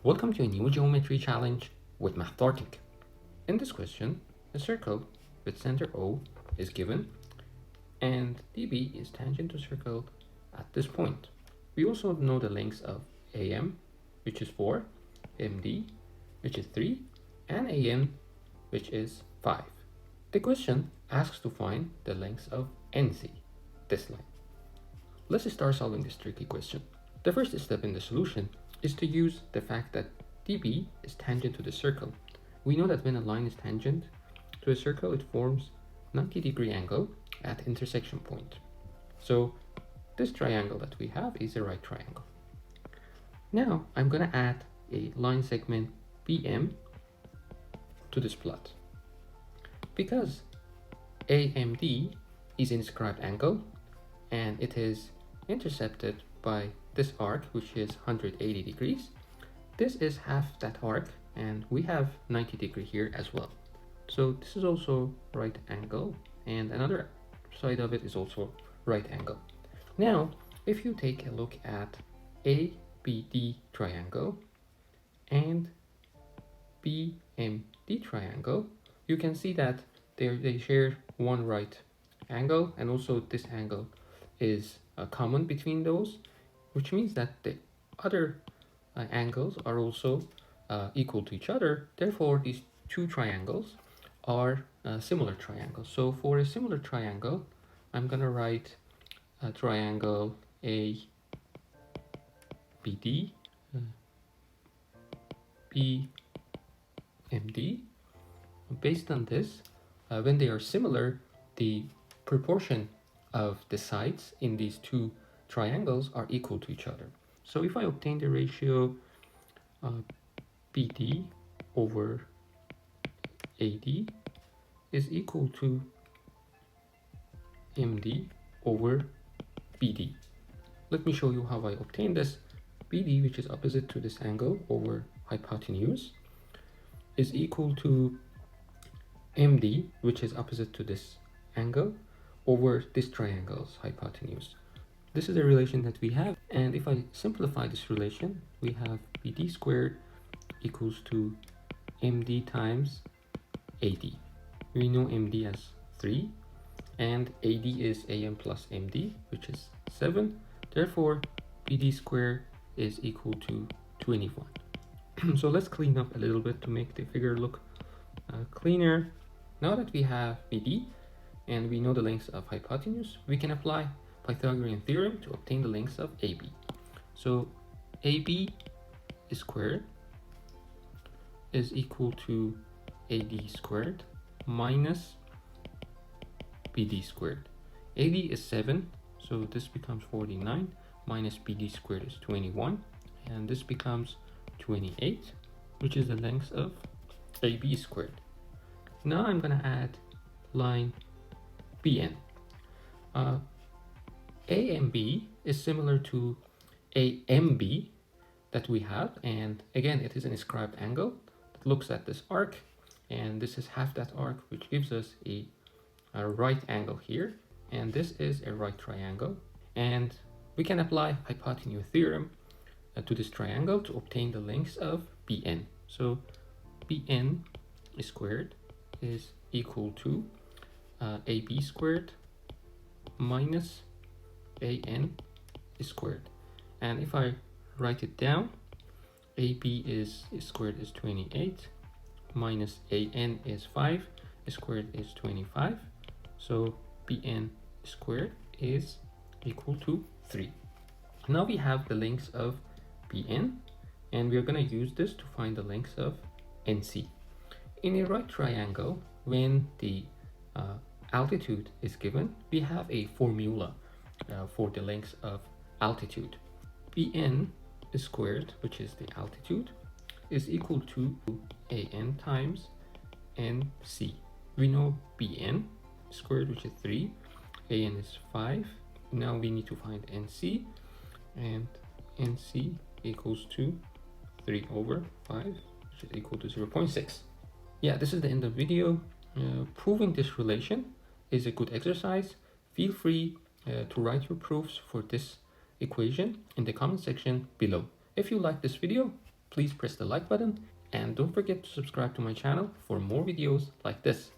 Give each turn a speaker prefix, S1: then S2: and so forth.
S1: Welcome to a new geometry challenge with Mathortic. In this question, a circle with center O is given and dB is tangent to circle at this point. We also know the lengths of AM, which is 4, MD, which is 3, and AN, which is 5. The question asks to find the lengths of NC, this line. Let's start solving this tricky question. The first step in the solution is to use the fact that dB is tangent to the circle. We know that when a line is tangent to a circle, it forms 90-degree angle at intersection point. So this triangle that we have is a right triangle. Now I'm going to add a line segment BM to this plot. Because AMD is inscribed angle and it is intercepted by this arc, which is 180 degrees. This is half that arc, and we have 90 degree here as well. So this is also right angle, and another side of it is also right angle. Now, if you take a look at ABD triangle and BMD triangle, you can see that they share one right angle, and also this angle is common between those, which means that the other angles are also equal to each other. Therefore, these two triangles are similar triangles. So for a similar triangle, I'm going to write a triangle ABD, BMD. Based on this, when they are similar, the proportion of the sides in these two triangles are equal to each other. So if I obtain the ratio BD over AD is equal to MD over BD. Let me show you how I obtain this. BD, which is opposite to this angle over hypotenuse, is equal to MD, which is opposite to this angle, over this triangle's hypotenuse. This is a relation that we have, and if I simplify this relation, we have BD squared equals to MD times AD. We know MD as 3, and AD is AM plus MD, which is 7. Therefore, BD squared is equal to 21. So let's clean up a little bit to make the figure look cleaner. Now that we have BD and we know the lengths of hypotenuse, we can apply Pythagorean theorem to obtain the lengths of AB. So AB squared is equal to AD squared minus BD squared. AD is 7, so this becomes 49, minus BD squared is 21, and this becomes 28, which is the length of AB squared. Now I'm going to add line BN. AMB is similar to AMB that we have, and again it is an inscribed angle that looks at this arc, and this is half that arc, which gives us a right angle here, and this is a right triangle, and we can apply hypotenuse theorem to this triangle to obtain the lengths of BN. So BN squared is equal to AB squared minus AN squared, and if I write it down, AB is squared is 28 minus AN is 5 squared is 25, so BN squared is equal to 3. Now we have the lengths of BN, and we are going to use this to find the lengths of NC. In a right triangle, when the altitude is given, we have a formula for the length of altitude. BN squared, which is the altitude, is equal to AN times NC. We know BN squared, which is 3, AN is 5. Now we need to find NC, and NC equals to 3 over 5, which is equal to 0.6. Yeah, this is the end of the video. Proving this relation is a good exercise. Feel free to write your proofs for this equation in the comment section below. If you like this video, please press the like button and don't forget to subscribe to my channel for more videos like this.